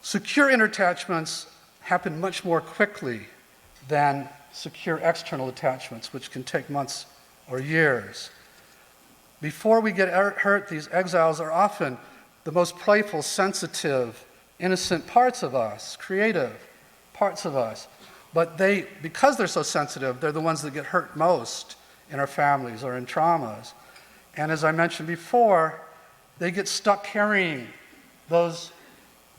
Secure inner attachments happen much more quickly than secure external attachments, which can take months or years. Before we get hurt, these exiles are often the most playful, sensitive, innocent parts of us, creative parts of us. But because they're so sensitive, they're the ones that get hurt most in our families or in traumas. And as I mentioned before, they get stuck carrying those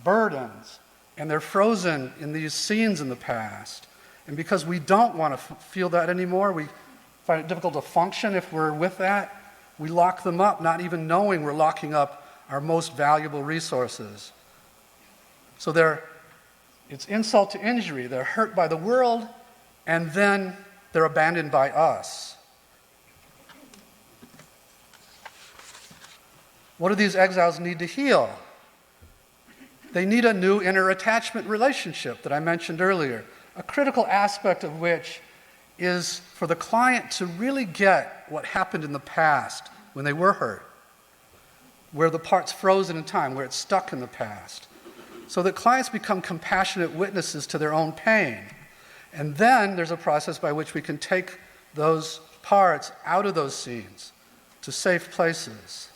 burdens, and they're frozen in these scenes in the past. And because we don't want to feel that anymore, we find it difficult to function if we're with that, we lock them up, not even knowing we're locking up our most valuable resources. So it's insult to injury. They're hurt by the world, and then they're abandoned by us. What do these exiles need to heal? They need a new inner attachment relationship that I mentioned earlier, a critical aspect of which is for the client to really get what happened in the past when they were hurt, where the part's frozen in time, where it's stuck in the past, so that clients become compassionate witnesses to their own pain. And then there's a process by which we can take those parts out of those scenes to safe places.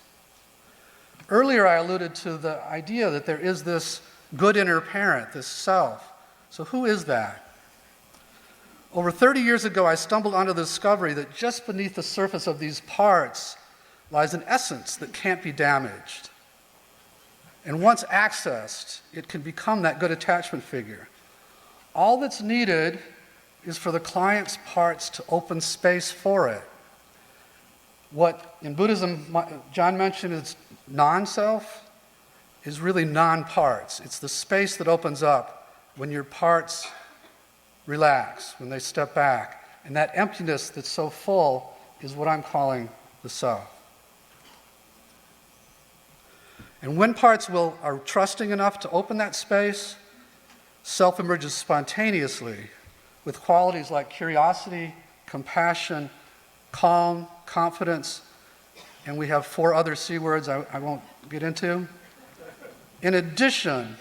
Earlier I alluded to the idea that there is this good inner parent, this self. So who is that? Over 30 years ago, I stumbled onto the discovery that just beneath the surface of these parts lies an essence that can't be damaged. And once accessed, it can become that good attachment figure. All that's needed is for the client's parts to open space for it. What in Buddhism John mentioned is non-self is really non-parts. It's the space that opens up when your parts relax, when they step back. And that emptiness that's so full is what I'm calling the self. And when parts are trusting enough to open that space, self emerges spontaneously with qualities like curiosity, compassion, calm, confidence, and we have 4 other C words I won't get into. In addition,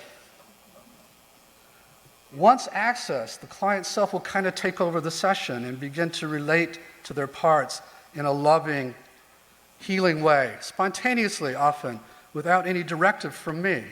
once accessed, the client's self will kind of take over the session and begin to relate to their parts in a loving, healing way, spontaneously often, without any directive from me.